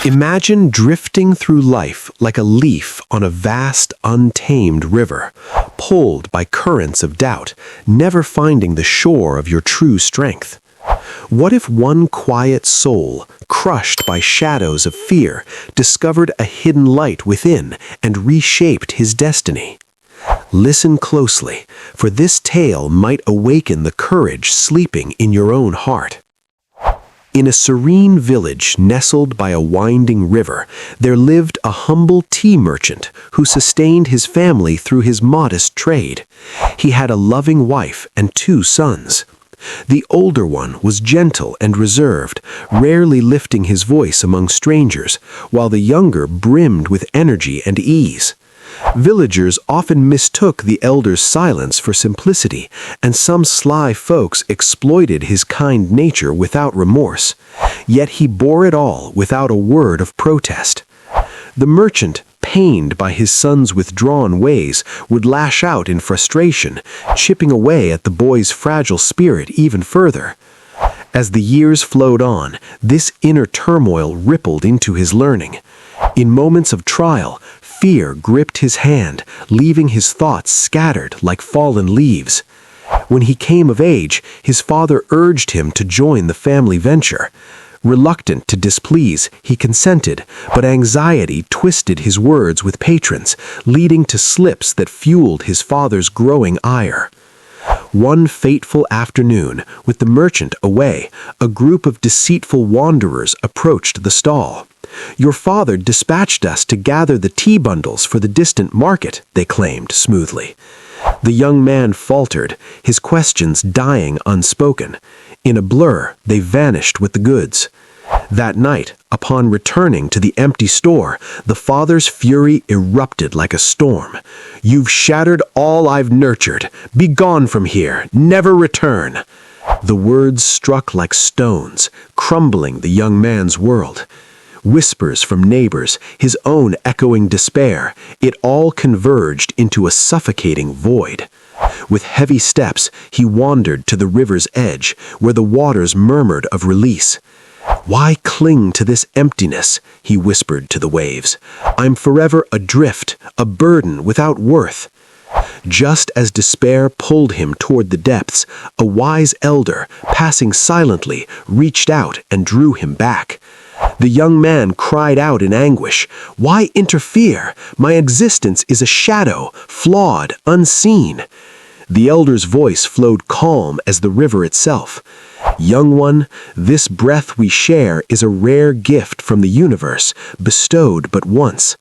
Imagine drifting through life like a leaf on a vast, untamed river, pulled by currents of doubt, never finding the shore of your true strength. What if one quiet soul, crushed by shadows of fear, discovered a hidden light within and reshaped his destiny? Listen closely, for this tale might awaken the courage sleeping in your own heart. In a serene village nestled by a winding river, there lived a humble tea merchant who sustained his family through his modest trade. He had a loving wife and 2 sons. The older one was gentle and reserved, rarely lifting his voice among strangers, while the younger brimmed with energy and ease. Villagers often mistook the elder's silence for simplicity, and some sly folks exploited his kind nature without remorse. Yet he bore it all without a word of protest. The merchant, pained by his son's withdrawn ways, would lash out in frustration, chipping away at the boy's fragile spirit even further. As the years flowed on, this inner turmoil rippled into his learning. In moments of trial, fear gripped his hand, leaving his thoughts scattered like fallen leaves. When he came of age, his father urged him to join the family venture. Reluctant to displease, he consented, but anxiety twisted his words with patrons, leading to slips that fueled his father's growing ire. One fateful afternoon, with the merchant away, a group of deceitful wanderers approached the stall. "Your father dispatched us to gather the tea bundles for the distant market," they claimed smoothly. The young man faltered, his questions dying unspoken. In a blur, they vanished with the goods. That night, upon returning to the empty store, the father's fury erupted like a storm. "You've shattered all I've nurtured. Be gone from here. Never return." The words struck like stones, crumbling the young man's world. Whispers from neighbors, his own echoing despair, it all converged into a suffocating void. With heavy steps, he wandered to the river's edge, where the waters murmured of release. "Why cling to this emptiness?" he whispered to the waves. "I'm forever adrift, a burden without worth." Just as despair pulled him toward the depths, a wise elder, passing silently, reached out and drew him back. The young man cried out in anguish, "Why interfere? My existence is a shadow, flawed, unseen." The elder's voice flowed calm as the river itself. "Young one, this breath we share is a rare gift from the universe, bestowed but once.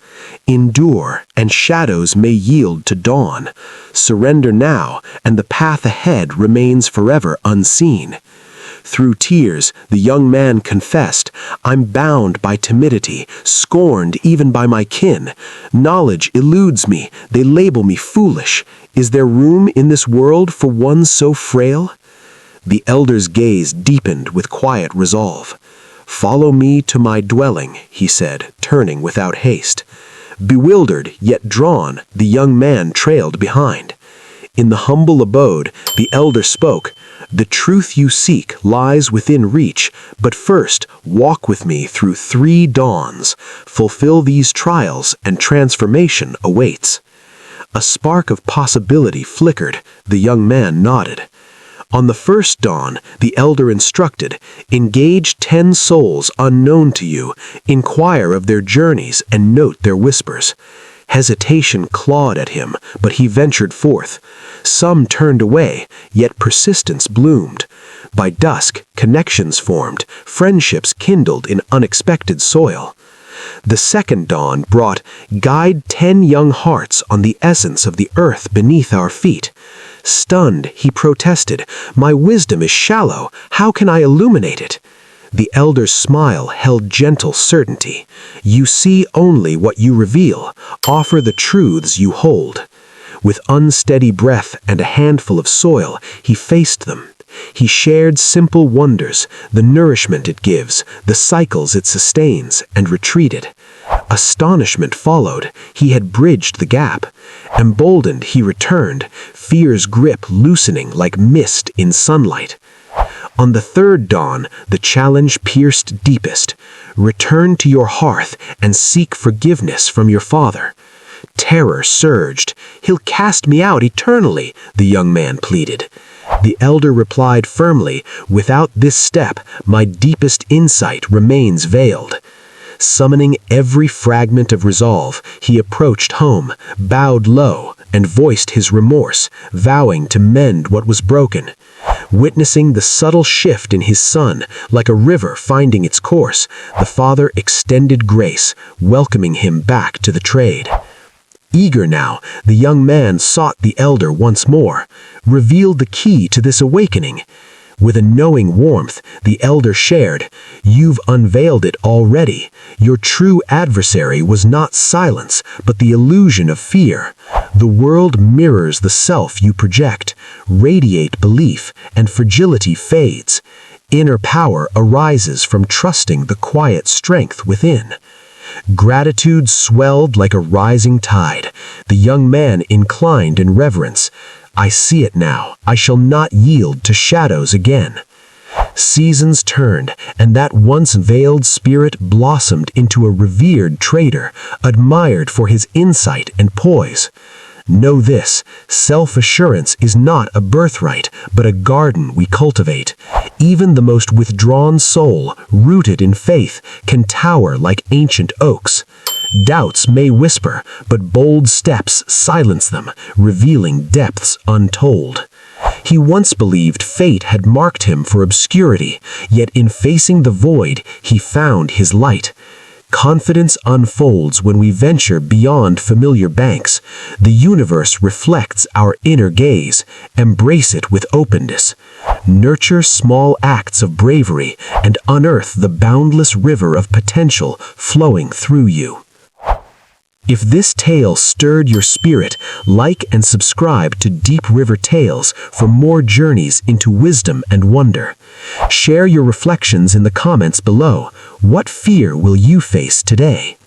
Endure, and shadows may yield to dawn. Surrender now, and the path ahead remains forever unseen." Through tears, the young man confessed, "I'm bound by timidity, scorned even by my kin. Knowledge eludes me, they label me foolish. Is there room in this world for one so frail?" The elder's gaze deepened with quiet resolve. "Follow me to my dwelling," he said, turning without haste. Bewildered, yet drawn, the young man trailed behind. In the humble abode, the elder spoke, "The truth you seek lies within reach, but first walk with me through 3 dawns. Fulfill these trials, and transformation awaits." A spark of possibility flickered. The young man nodded. On the first dawn, the elder instructed, "Engage 10 souls unknown to you, inquire of their journeys, and note their whispers." Hesitation clawed at him, but he ventured forth. Some turned away, yet persistence bloomed. By dusk, connections formed, friendships kindled in unexpected soil. The second dawn brought, "Guide 10 young hearts on the essence of the earth beneath our feet." Stunned, he protested, "My wisdom is shallow. How can I illuminate it?" The elder's smile held gentle certainty. "You see only what you reveal. Offer the truths you hold." With unsteady breath and a handful of soil, he faced them. He shared simple wonders, the nourishment it gives, the cycles it sustains, and retreated. Astonishment followed. He had bridged the gap. Emboldened, he returned, fear's grip loosening like mist in sunlight. On the third dawn, the challenge pierced deepest. Return to your hearth and seek forgiveness from your father. Terror surged. He'll cast me out eternally, the young man pleaded. The elder replied firmly, without this step, my deepest insight remains veiled. Summoning every fragment of resolve, he approached home, bowed low, and voiced his remorse, vowing to mend what was broken. Witnessing the subtle shift in his son, like a river finding its course, the father extended grace, welcoming him back to the trade. Eager now, the young man sought the elder once more, revealed the key to this awakening. With a knowing warmth, the elder shared, "You've unveiled it already. Your true adversary was not silence, but the illusion of fear. The world mirrors the self you project. Radiate belief, and fragility fades. Inner power arises from trusting the quiet strength within." Gratitude swelled like a rising tide. The young man inclined in reverence. "I see it now. I shall not yield to shadows again." Seasons turned, and that once veiled spirit blossomed into a revered trader, admired for his insight and poise. Know this, self-assurance is not a birthright, but a garden we cultivate. Even the most withdrawn soul, rooted in faith, can tower like ancient oaks. Doubts may whisper, but bold steps silence them, revealing depths untold. He once believed fate had marked him for obscurity, yet in facing the void, he found his light. Confidence unfolds when we venture beyond familiar banks. The universe reflects our inner gaze. Embrace it with openness. Nurture small acts of bravery and unearth the boundless river of potential flowing through you. If this tale stirred your spirit, like and subscribe to Deep River Tales for more journeys into wisdom and wonder. Share your reflections in the comments below. What fear will you face today?